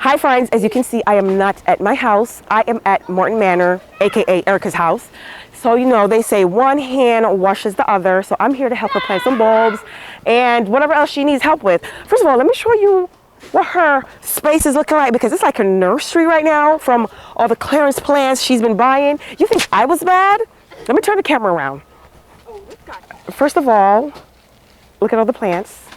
Hi friends, as you can see, I am not at my house. I am at Morton Manor, aka Erica's house. So you know, they say one hand washes the other. So I'm here to help her plant some bulbs and whatever else she needs help with. First of all, let me show you what her space is looking like, because it's like a nursery right now from all the clearance plants she's been buying. You think I was bad? Let me turn the camera around. First of all, look at all the plants.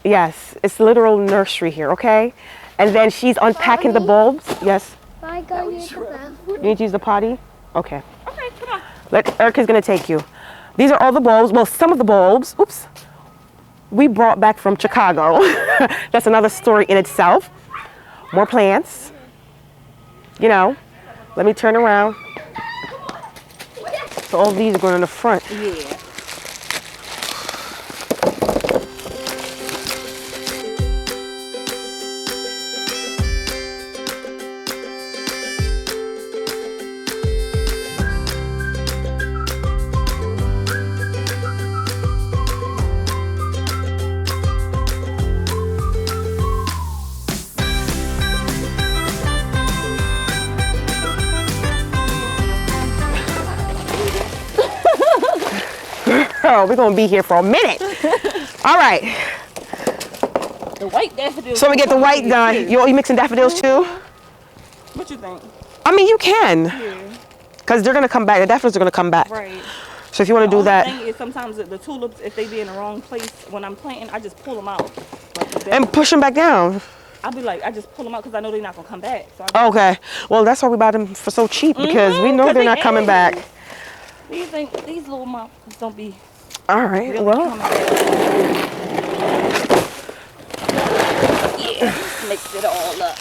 Yes, it's literal nursery here, okay? And then she's unpacking the bulbs. Yes? I go use the bathroom. You need to use the potty? Okay. Okay, come on. Erica's gonna take you. These are all the bulbs. Well, some of the bulbs, oops, we brought back from Chicago. That's another story in itself. More plants. You know, let me turn around. So all these are going in the front. Yeah. Oh, we're gonna be here for a minute. All right. The white daffodils. So we get the white done. You mixing daffodils too? What you think? I mean, you can. Yeah. Because they're gonna come back. The daffodils are gonna come back. Right. So if you want to do that. The thing is, sometimes the tulips, if they be in the wrong place when I'm planting, I just pull them out. Like And push them back down. I'll be like, I just pull them out because I know they're not gonna come back. So Okay. Well, that's why we buy them for so cheap, because we know they're not coming back. Do you think these little monsters don't be? All right. Really Well. Yeah. Mix it all up.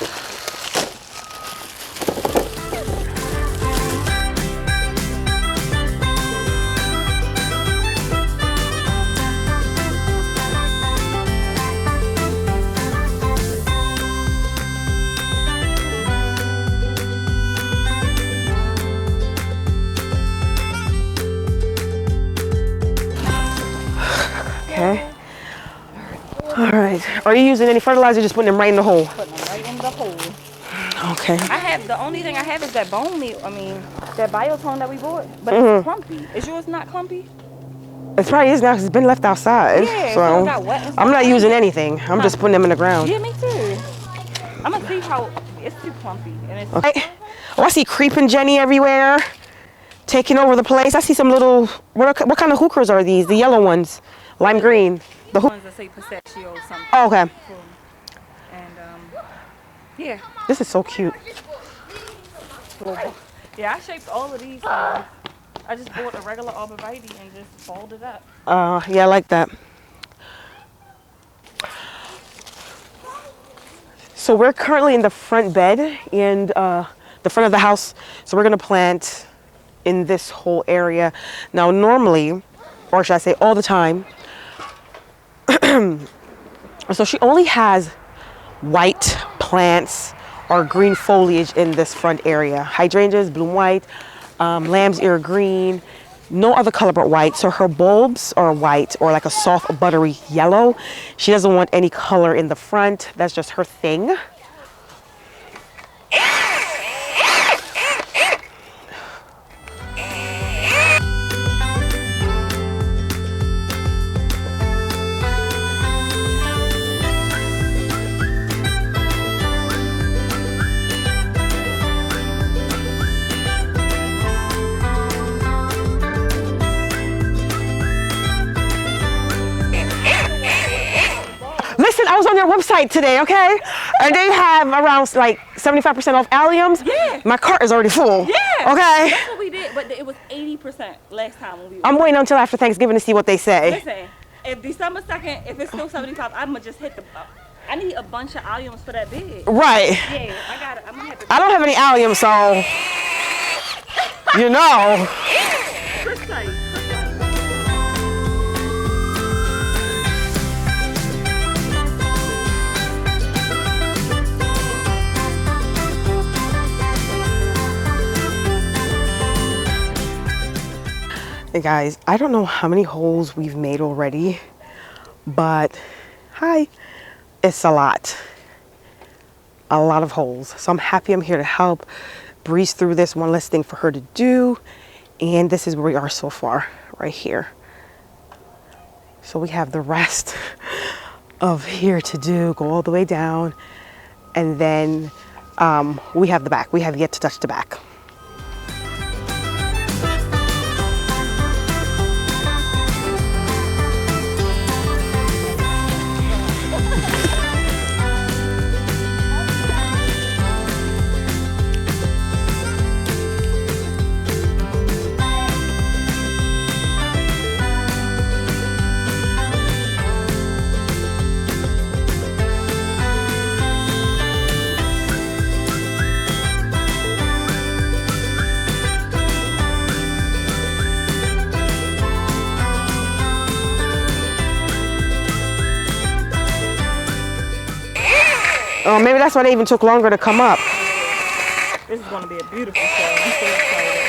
Okay. All right. Are you using any fertilizer? Just putting them right in the hole. Putting them right in the hole. Okay. The only thing I have is that bone meal. I mean, that biotone that we bought, but it's clumpy. Is yours not clumpy? It probably is now because it's been left outside. Yeah. So it got wet and stuff. I'm not using anything. I'm just putting them in the ground. Yeah, me too. I'm gonna see how it's too clumpy and it's. Okay. Oh, I see creeping Jenny everywhere, taking over the place. I see some little. What kind of hookers are these? The yellow ones, lime green. The ones that say pistachio or something. Oh, okay. And yeah. This is so cute. Yeah, I shaped all of these. I just bought a regular arborvitae and just folded up. Yeah, I like that. So we're currently in the front bed in the front of the house. So we're gonna plant in this whole area. Now, normally, or should I say all the time, so she only has white plants or green foliage in this front area. Hydrangeas, bloom white, lamb's ear green, no other color but white. So her bulbs are white or like a soft buttery yellow. She doesn't want any color in the front. That's just her thing. Listen, I was on their website today, okay? And they have around like 75% off alliums. Yeah. My cart is already full. Yeah. Okay. That's what we did, but it was 80% last time when we were. I'm waiting until after Thanksgiving to see what they say. Listen, if December 2nd, if it's still 75, I'm gonna just hit the. I need a bunch of alliums for that bid. Right. Yeah, I got it. I'm gonna have to. I don't have any alliums, so you know. Precise. Hey guys, I don't know how many holes we've made already, but hi, it's a lot. a lot of holes. So I'm happy I'm here to help breeze through this. One less thing for her to do. And this is where we are so far, right here. So we have the rest of here to do, go all the way down. And then we have the back. We have yet to touch the back. Oh, maybe that's why they even took longer to come up. This is going to be a beautiful show. I'm so excited.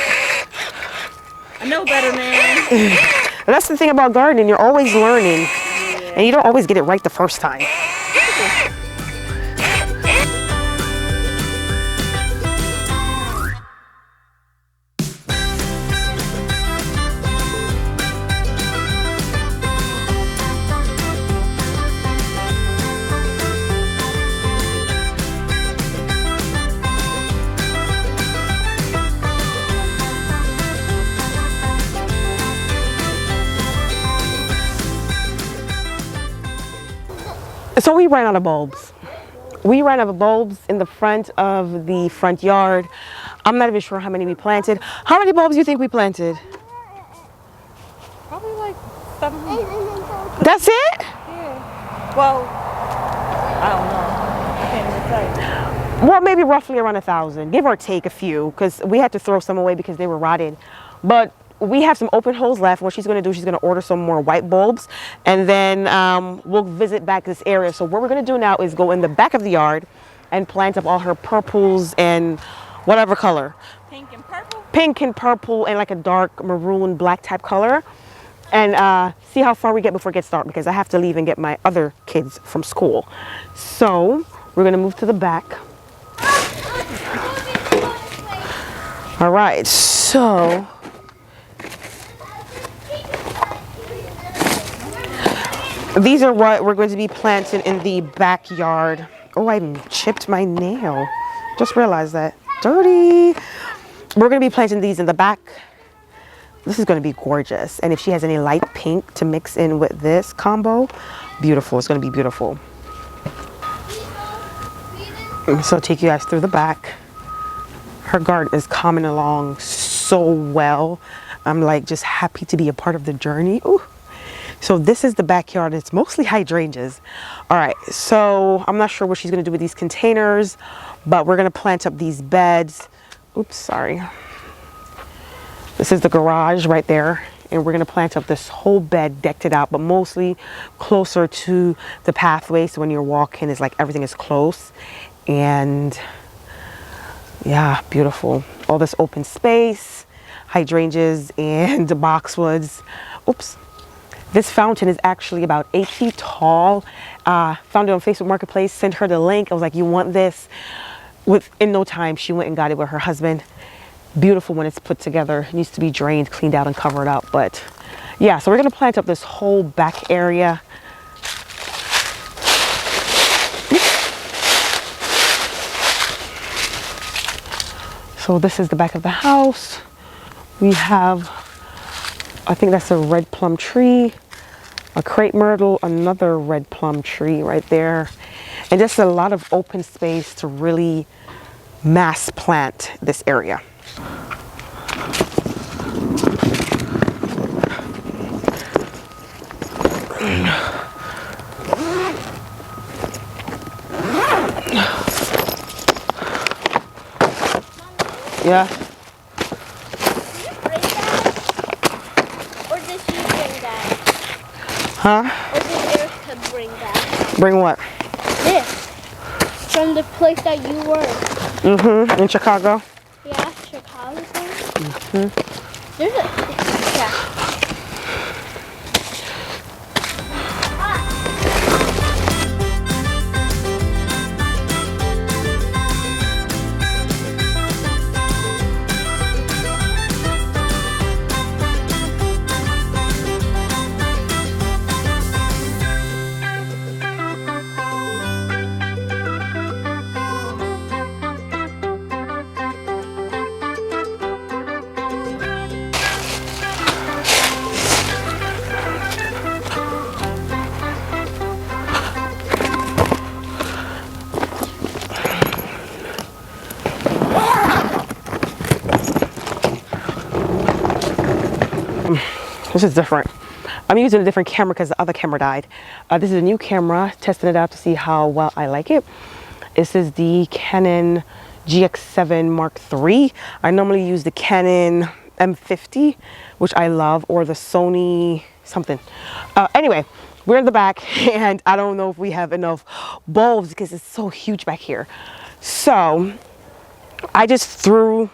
I know better, man. And that's the thing about gardening. You're always learning. Yeah. And you don't always get it right the first time. So we ran out of bulbs. We ran out of bulbs in the front of the front yard. I'm not even sure how many we planted. How many bulbs do you think we planted? Probably like 700. That's it? Yeah. Well, I don't know. I can't even say. Well, maybe roughly around 1,000, give or take a few, because we had to throw some away because they were rotted. But we have some open holes left. What she's going to do, she's going to order some more white bulbs, and then we'll visit back this area. So what we're going to do now is go in the back of the yard and plant up all her purples and whatever color. Pink and purple? Pink and purple and like a dark maroon black type color. And see how far we get before it gets dark, because I have to leave and get my other kids from school. So we're going to move to the back. All right, so these are what we're going to be planting in the backyard. Oh, I chipped my nail. Just realized that. Dirty. We're going to be planting these in the back. This is going to be gorgeous. And if she has any light pink to mix in with this combo, beautiful. It's going to be beautiful. So I'll take you guys through the back. Her garden is coming along so well. I'm like just happy to be a part of the journey. Ooh. So this is the backyard. It's mostly hydrangeas. All right, so I'm not sure what she's going to do with these containers, but we're going to plant up these beds. Oops, sorry. This is the garage right there, and we're going to plant up this whole bed, decked it out, but mostly closer to the pathway, so when you're walking, it's like everything is close. And yeah, beautiful. All this open space, hydrangeas and boxwoods. Oops. This fountain is actually about 8 feet tall. Found it on Facebook Marketplace, sent her the link. I was like, you want this? In no time, she went and got it with her husband. Beautiful when it's put together. It needs to be drained, cleaned out, and covered up. But yeah, so we're gonna plant up this whole back area. So this is the back of the house. We have, I think that's a red plum tree, a crepe myrtle, another red plum tree right there. And just a lot of open space to really mass plant this area. Yeah. Or did she bring that? Huh? Or did Erica bring that? Bring what? This. From the place that you were. Mm-hmm. In Chicago. Yeah, Chicago. Mm-hmm. There's a, yeah. This is different. I'm using a different camera because the other camera died. This is a new camera, testing it out to see how well I like it. This is the Canon GX7 Mark III. I normally use the Canon M50, which I love, or the Sony something. Anyway, we're in the back and I don't know if we have enough bulbs because it's so huge back here. So I just threw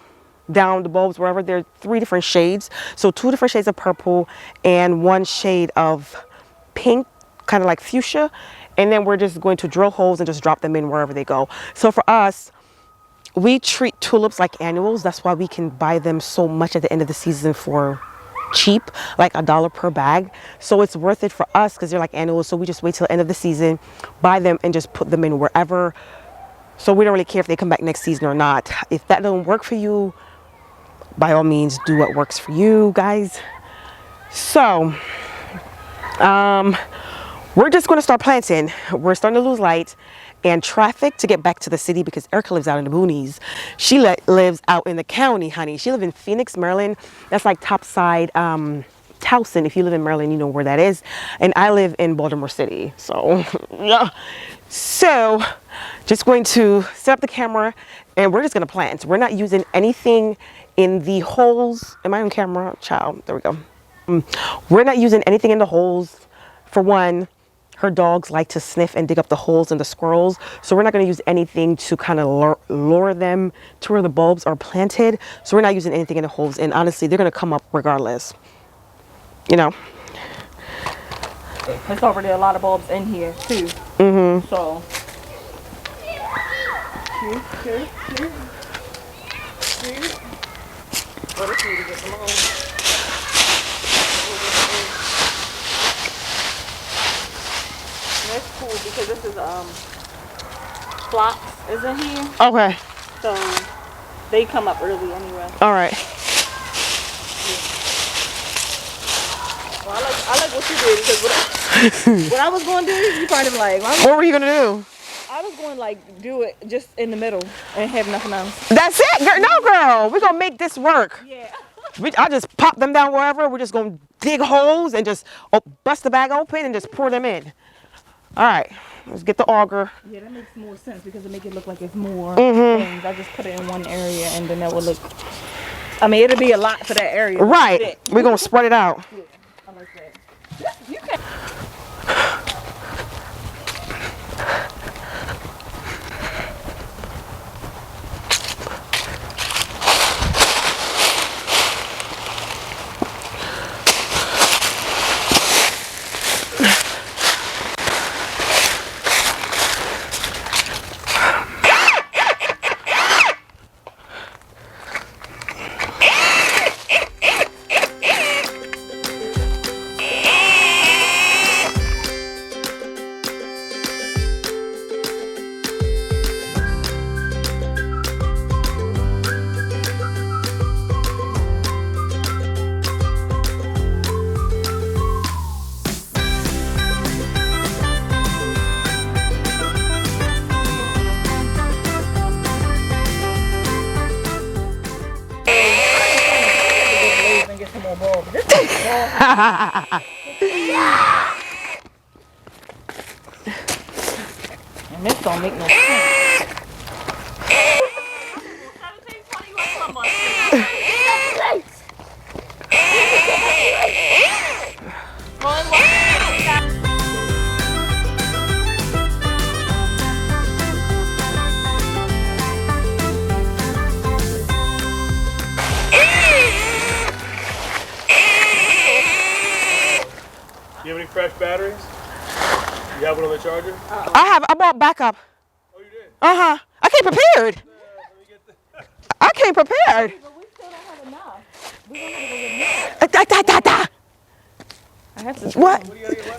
down the bulbs wherever. There are 3 different shades. So 2 different shades of purple and 1 shade of pink, kind of like fuchsia. And then we're just going to drill holes and just drop them in wherever they go. So for us, we treat tulips like annuals. That's why we can buy them so much at the end of the season for cheap, like $1 per bag. So it's worth it for us because they're like annuals. So we just wait till the end of the season, buy them and just put them in wherever. So we don't really care if they come back next season or not. If that doesn't work for you, by all means, do what works for you guys. So, we're just going to start planting. We're starting to lose light and traffic to get back to the city because Erica lives out in the boonies. She lives out in the county, honey. She lives in Phoenix, Maryland. That's like topside, Towson. If you live in Maryland, you know where that is. And I live in Baltimore City. So, yeah. So, just going to set up the camera and we're just going to plant. We're not using anything in the holes. Am I on camera? Child, there we go. We're not using anything in the holes. For one, her dogs like to sniff and dig up the holes in the squirrels. So we're not going to use anything to kind of lure them to where the bulbs are planted. So we're not using anything in the holes. And honestly, they're going to come up regardless. You know. There's already a lot of bulbs in here too. So. That's cool because this is phlox is in here. Okay. So they come up early anyway. All right. Well, I like what you did because what I was going to do, you probably be like, what were you gonna do? I was going to like do it just in the middle and have nothing else. That's it, girl. No, girl. We're gonna make this work. Yeah. I just pop them down wherever. We're just gonna dig holes and just bust the bag open and just pour them in. All right, let's get the auger. Yeah, that makes more sense because it make it look like it's more things. I just put it in one area and then that would look. I mean, it'll be a lot for that area. Right. We're gonna spread it out. Yeah, I like that. You can. And this don't make no sense. You have any fresh batteries? You have one on the charger? I bought backup. Oh, you did? I came prepared. I came prepared. But we still don't have enough. We don't have enough. I have to. What?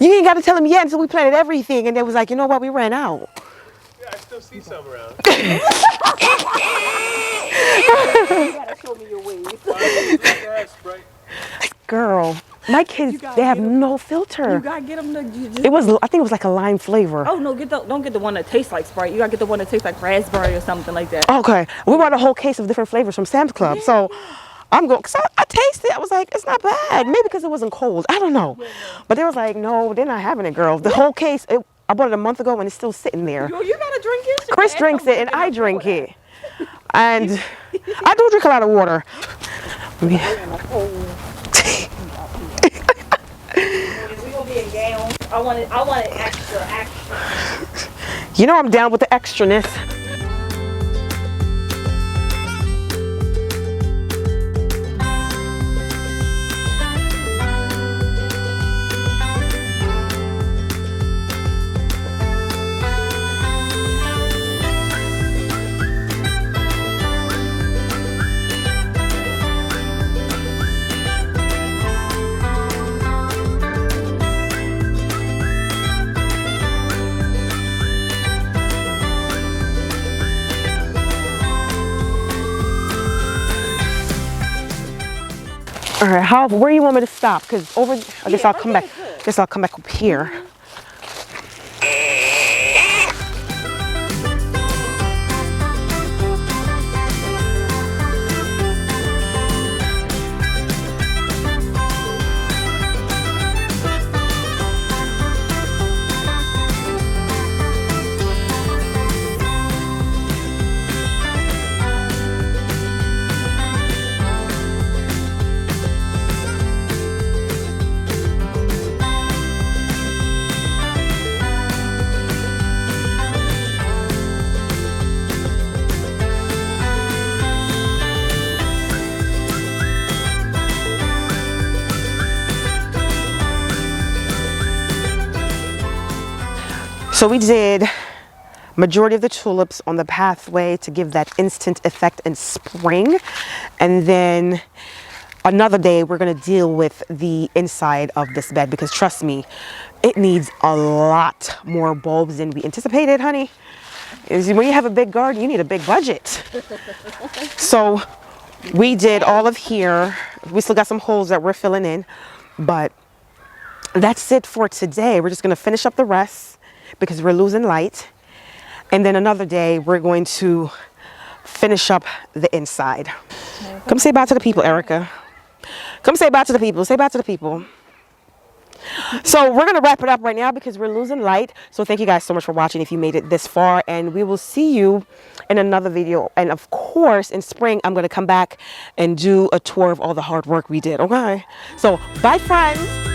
You ain't got to tell them yet until we planted everything. And they was like, you know what? We ran out. Yeah, I still see some around. You gotta show me your ways. Girl, my kids, they have no filter. You gotta get them to. It was, I think it was like a lime flavor. Oh no, don't get the one that tastes like Sprite. You gotta get the one that tastes like raspberry or something like that. Okay, we bought a whole case of different flavors from Sam's Club. So I'm going, cause I tasted it. I was like, it's not bad. Maybe because it wasn't cold. I don't know. But they was like, no, they're not having it, girl. The whole case, I bought it a month ago and it's still sitting there. Yo, you gotta drink it. Chris drinks it and I drink it. And I do drink a lot of water. We gonna be in gowns. I want it extra. You know I'm down with the extraness. All right, where do you want me to stop? Because I guess I'll come back. Guess I'll come back up here. So we did majority of the tulips on the pathway to give that instant effect in spring. And then another day we're gonna deal with the inside of this bed because trust me, it needs a lot more bulbs than we anticipated, honey. When you have a big garden, you need a big budget. So we did all of here. We still got some holes that we're filling in, but that's it for today. We're just gonna finish up the rest because we're losing light. And then another day, we're going to finish up the inside. Come say bye to the people, Erica. Come say bye to the people. Say bye to the people. So we're going to wrap it up right now because we're losing light. So thank you guys so much for watching if you made it this far. And we will see you in another video. And of course, in spring, I'm going to come back and do a tour of all the hard work we did. Okay? So bye, friends.